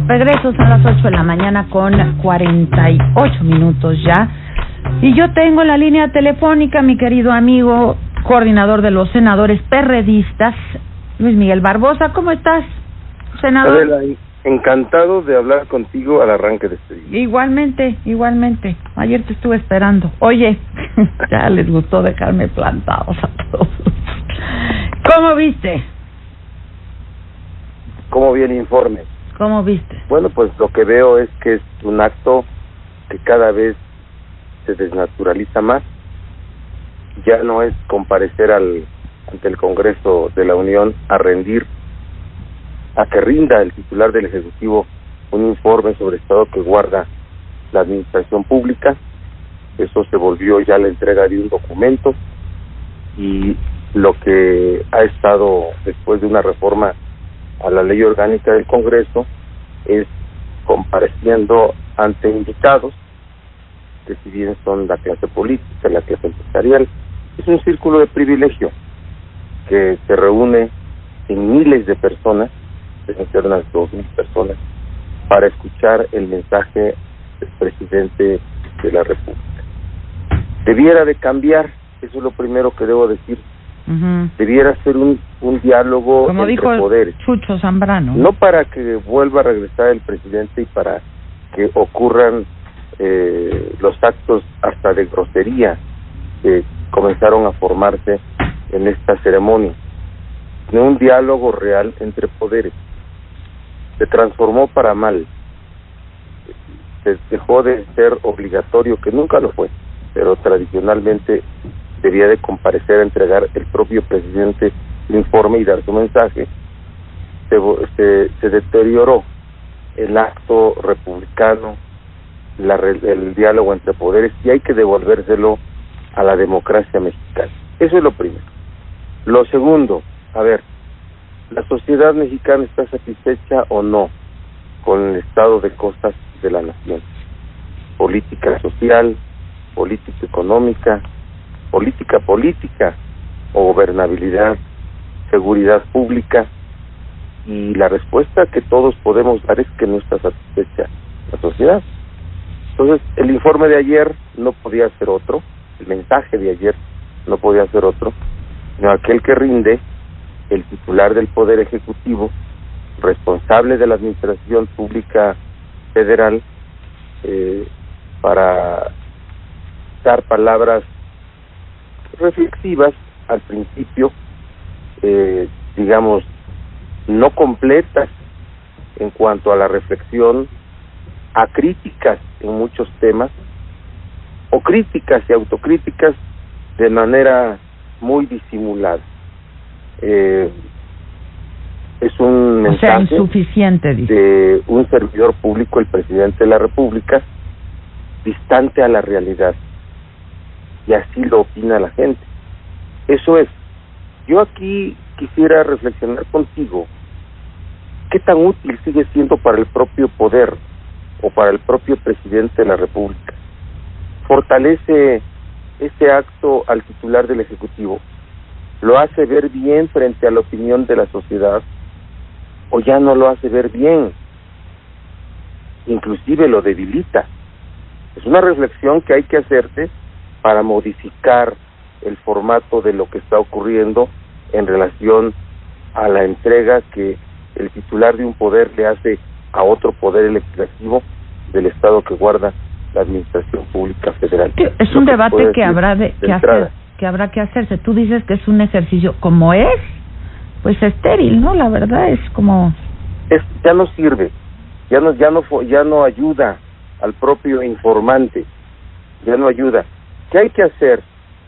Regreso, son las 8 de la mañana con 48 minutos ya. Y yo tengo en la línea telefónica mi querido amigo, coordinador de los senadores perredistas, Luis Miguel Barbosa. ¿Cómo estás, senador? Adela, encantado de hablar contigo al arranque de este día. Igualmente. Ayer te estuve esperando. Oye, ya les gustó dejarme plantados a todos. ¿Cómo viste? ¿Cómo vi el informe? ¿Cómo viste? Bueno, pues lo que veo es que es un acto que cada vez se desnaturaliza más. Ya no es comparecer ante el Congreso de la Unión a que rinda el titular del Ejecutivo un informe sobre el estado que guarda la administración pública. Eso se volvió ya la entrega de un documento, y lo que ha estado después de una reforma a la ley orgánica del Congreso es compareciendo ante invitados que, si bien son la clase política, la clase empresarial, es un círculo de privilegio que se reúne en miles de personas, deben ser unas 2,000 personas, para escuchar el mensaje del presidente de la República. Debiera de cambiar, eso es lo primero que debo decir. Debiera ser un diálogo como entre dijo poderes. Chucho Zambrano. No para que vuelva a regresar el presidente y para que ocurran los actos hasta de grosería que comenzaron a formarse en esta ceremonia, sino un diálogo real entre poderes. Se transformó para mal. Se dejó de ser obligatorio, que nunca lo fue, pero tradicionalmente debía de comparecer a entregar el propio presidente el informe y dar su mensaje. Se deterioró el acto republicano, el diálogo entre poderes, y hay que devolvérselo a la democracia mexicana. Eso es lo primero. Lo segundo, ¿la sociedad mexicana está satisfecha o no con el estado de cosas de la nación? Política social, política económica, política o gobernabilidad, seguridad pública. Y la respuesta que todos podemos dar es que no está satisfecha la sociedad. Entonces, el informe de ayer no podía ser otro, el mensaje de ayer no podía ser otro, sino aquel que rinde el titular del Poder Ejecutivo, responsable de la Administración Pública Federal, para dar palabras reflexivas al principio, digamos, no completas en cuanto a la reflexión, a críticas en muchos temas, o críticas y autocríticas de manera muy disimulada. Es un mensaje insuficiente, dice, de un servidor público, el presidente de la República, distante a la realidad, y así lo opina la gente. Eso es. Yo aquí quisiera reflexionar contigo, ¿qué tan útil sigue siendo para el propio poder o para el propio presidente de la República? ¿Fortalece este acto al titular del Ejecutivo? ¿Lo hace ver bien frente a la opinión de la sociedad, o ya no lo hace ver bien? Inclusive lo debilita. Es una reflexión que hay que hacerse para modificar el formato de lo que está ocurriendo en relación a la entrega que el titular de un poder le hace a otro poder legislativo del Estado que guarda la Administración Pública Federal. Es un debate que habrá que hacerse. Tú dices que es un ejercicio, como es, pues estéril, ¿no? La verdad es como... ya no sirve, ya no ayuda al propio informante, ya no ayuda. ¿Qué hay que hacer?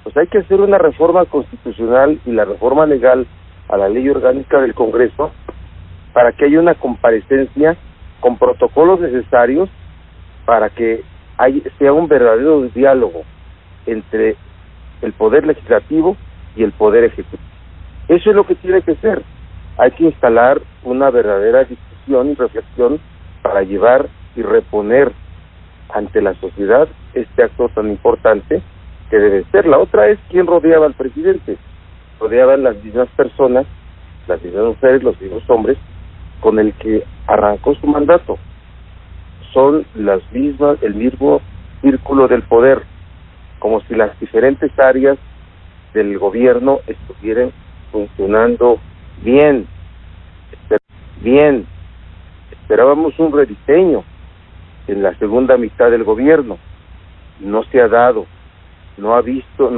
Pues hay que hacer una reforma constitucional y la reforma legal a la ley orgánica del Congreso para que haya una comparecencia con protocolos necesarios para que sea un verdadero diálogo entre el Poder Legislativo y el Poder Ejecutivo. Eso es lo que tiene que ser. Hay que instalar una verdadera discusión y reflexión para llevar y reponer ante la sociedad este acto tan importante que debe ser. La otra es quién rodeaba al presidente. Rodeaban las mismas personas las mismas mujeres, los mismos hombres, con el que arrancó su mandato. Son las mismas, el mismo círculo del poder, como si las diferentes áreas del gobierno estuvieran funcionando bien. Esperábamos un rediseño en la segunda mitad del gobierno, no se ha dado, no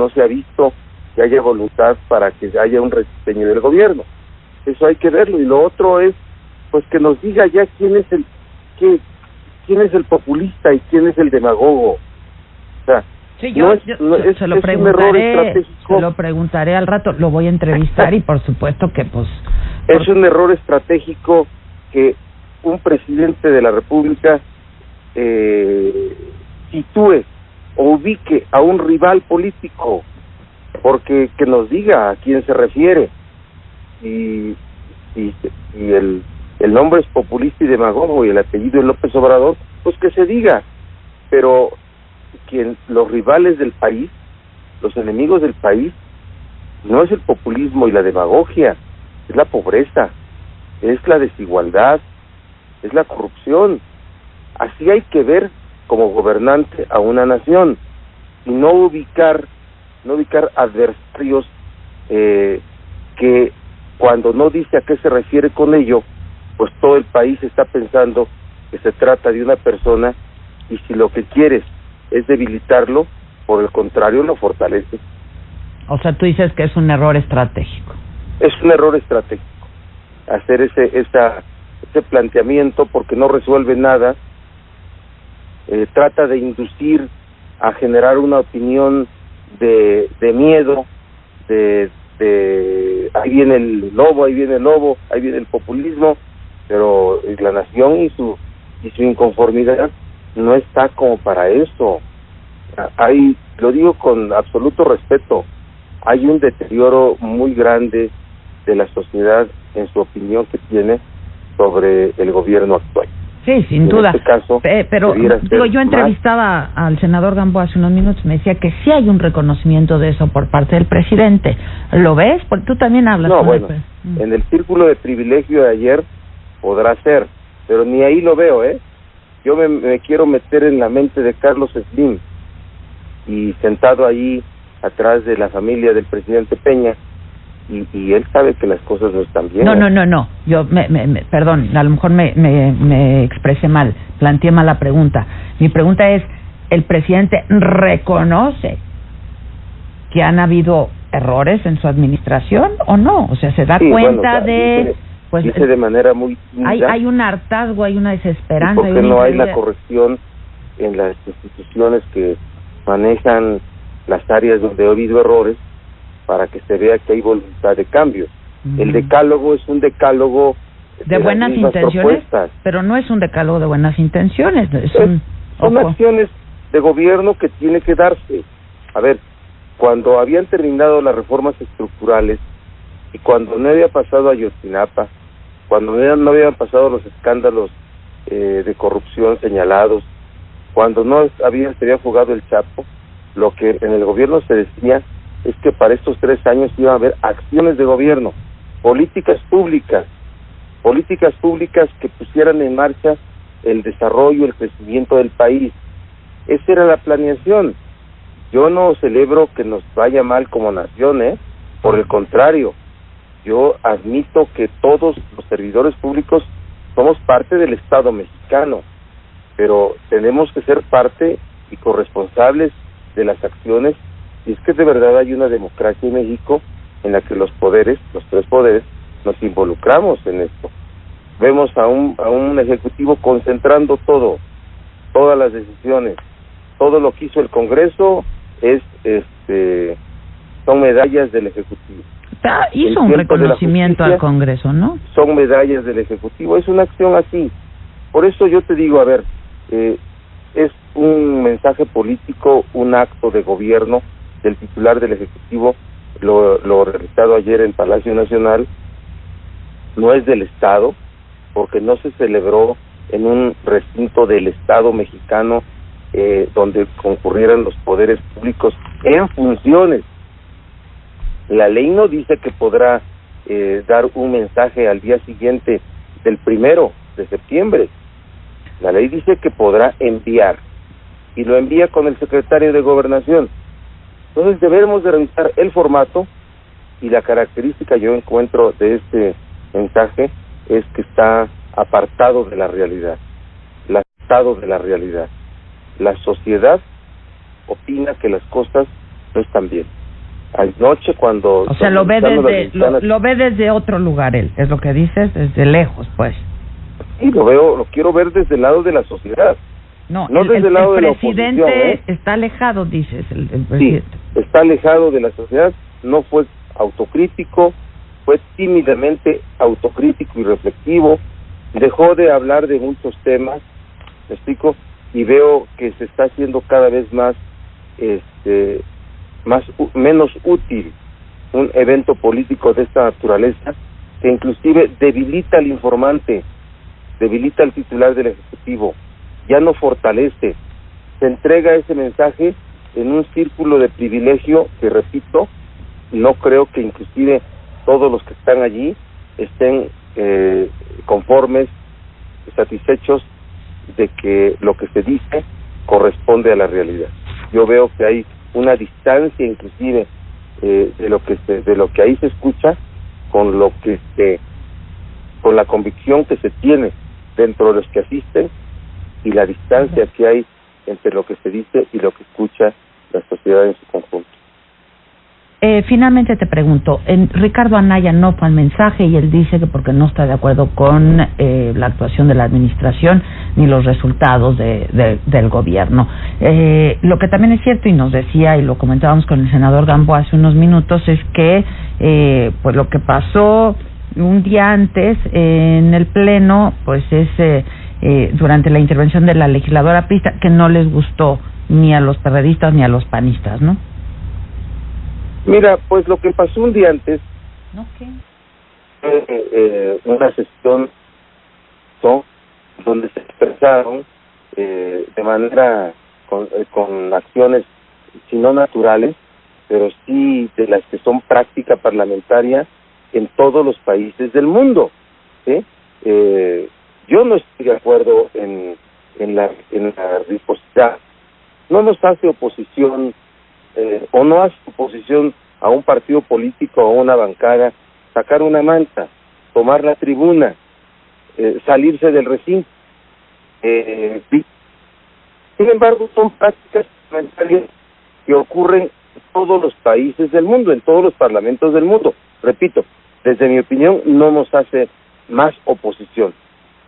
se ha visto que haya voluntad para que haya un rediseño del gobierno. Eso hay que verlo. Y lo otro es, pues, que nos diga ya quién es el populista y quién es el demagogo. O sea, sí, yo se lo preguntaré, se lo preguntaré al rato, lo voy a entrevistar y por supuesto que pues... Es un error estratégico que un presidente de la República sitúe o ubique a un rival político, porque que nos diga a quién se refiere. Y el nombre es populista y demagogo y el apellido es López Obrador, pues que se diga. Pero los rivales del país, los enemigos del país, no es el populismo y la demagogia, es la pobreza, es la desigualdad, es la corrupción. Así hay que ver como gobernante a una nación y no ubicar adversarios que cuando no dice a qué se refiere con ello, pues todo el país está pensando que se trata de una persona, y si lo que quieres es debilitarlo, por el contrario lo fortalece. O sea, tú dices que es un error estratégico. Es un error estratégico hacer ese planteamiento, porque no resuelve nada. Trata de inducir a generar una opinión de miedo, de ahí viene el lobo, ahí viene el populismo, pero la nación y su inconformidad no está como para eso. Lo digo con absoluto respeto, hay un deterioro muy grande de la sociedad en su opinión que tiene sobre el gobierno actual. Sí, sin duda. En este caso, pero digo, yo entrevistaba al senador Gamboa hace unos minutos, me decía que sí hay un reconocimiento de eso por parte del presidente. ¿Lo ves? Porque tú también hablas. No, bueno, en el círculo de privilegio de ayer podrá ser, pero ni ahí lo veo, Yo me quiero meter en la mente de Carlos Slim, y sentado ahí atrás de la familia del presidente Peña, y él sabe que las cosas no están bien. No. Yo, perdón, a lo mejor me expresé mal, planteé mal la pregunta. Mi pregunta es, ¿el presidente reconoce que han habido errores en su administración o no? O sea, ¿se da cuenta de...? Dice de manera muy tímida, hay un hartazgo, hay una desesperanza. Porque no hay la corrección en las instituciones que manejan las áreas donde ha habido errores, para que se vea que hay voluntad de cambio. El decálogo es un decálogo de buenas intenciones, propuestas, pero no es un decálogo de buenas intenciones. Son acciones de gobierno que tiene que darse. A ver, cuando habían terminado las reformas estructurales y cuando no había pasado Ayotzinapa, cuando no habían pasado los escándalos de corrupción señalados, cuando se había fugado el Chapo, lo que en el gobierno se decía es que para estos 3 años iba a haber acciones de gobierno, políticas públicas que pusieran en marcha el desarrollo, el crecimiento del país. Esa era la planeación. Yo no celebro que nos vaya mal como nación, por el contrario, yo admito que todos los servidores públicos somos parte del Estado mexicano, pero tenemos que ser parte y corresponsables de las acciones. Y es que de verdad hay una democracia en México en la que los 3 poderes, nos involucramos en esto. Vemos a un ejecutivo concentrando todas las decisiones, todo lo que hizo el Congreso son medallas del ejecutivo. Hizo un reconocimiento al Congreso, ¿no? Son medallas del ejecutivo, es una acción así. Por eso yo te digo, a ver, es un mensaje político, un acto de gobierno del titular del Ejecutivo, lo realizado ayer en Palacio Nacional. No es del Estado, porque no se celebró en un recinto del Estado mexicano donde concurrieran los poderes públicos en funciones. La ley no dice que podrá dar un mensaje al día siguiente del 1 de septiembre. La ley dice que podrá enviar, y lo envía con el secretario de Gobernación. Entonces debemos de revisar el formato, y la característica yo encuentro de este mensaje es que está apartado de la realidad, apartado de la realidad. La sociedad opina que las cosas no están bien. Anoche cuando... O sea, lo ve desde otro lugar, él, es lo que dices, desde lejos, pues. Sí, lo quiero ver desde el lado de la sociedad. No desde el lado de la oposición. El presidente está alejado, dices, el presidente. Sí, está alejado de la sociedad, no fue autocrítico, fue tímidamente autocrítico y reflexivo, dejó de hablar de muchos temas, ¿me explico? Y veo que se está haciendo cada vez más, menos útil un evento político de esta naturaleza, que inclusive debilita al informante, debilita al titular del Ejecutivo, ya no fortalece, se entrega ese mensaje en un círculo de privilegio que, repito, no creo que inclusive todos los que están allí estén conformes, satisfechos de que lo que se dice corresponde a la realidad. Yo veo que hay una distancia inclusive de lo que ahí se escucha con la convicción que se tiene dentro de los que asisten, y la distancia que hay entre lo que se dice y lo que escucha la sociedad en su conjunto. Finalmente te pregunto, Ricardo Anaya no fue al mensaje y él dice que porque no está de acuerdo con la actuación de la administración ni los resultados del gobierno. Lo que también es cierto, y nos decía, y lo comentábamos con el senador Gamboa hace unos minutos, es que pues lo que pasó un día antes en el Pleno, pues es durante la intervención de la legisladora priista, que no les gustó ni a los perredistas ni a los panistas, ¿no? Mira, pues lo que pasó un día antes, una sesión donde se expresaron de manera con acciones, si no naturales, pero sí de las que son práctica parlamentaria en todos los países del mundo, ¿sí? Yo no estoy de acuerdo en la reciprocidad. No nos hace oposición o no hace oposición a un partido político o a una bancada sacar una manta, tomar la tribuna, salirse del recinto. Sin embargo, son prácticas parlamentarias que ocurren en todos los países del mundo, en todos los parlamentos del mundo. Repito, desde mi opinión, no nos hace más oposición.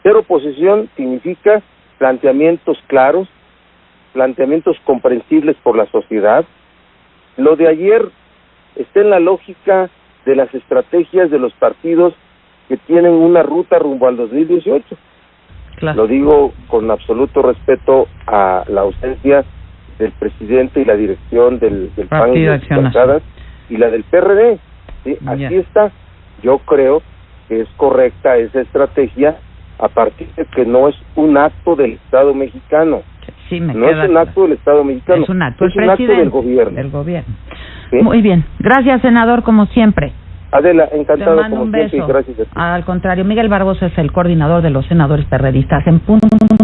Ser oposición significa planteamientos claros, planteamientos comprensibles por la sociedad. Lo de ayer está en la lógica de las estrategias de los partidos que tienen una ruta rumbo al 2018. Claro. Lo digo con absoluto respeto a la ausencia del presidente y la dirección del PAN y de las bancadas y la del PRD. ¿Sí? Así está. Yo creo que es correcta esa estrategia a partir de que no es un acto del Estado mexicano. Sí, no es un acto del Estado mexicano, es un acto del gobierno. ¿Sí? Muy bien. Gracias, senador, como siempre. Adela, encantado como siempre y gracias a ti. Al contrario, Miguel Barbosa es el coordinador de los senadores perredistas en punto.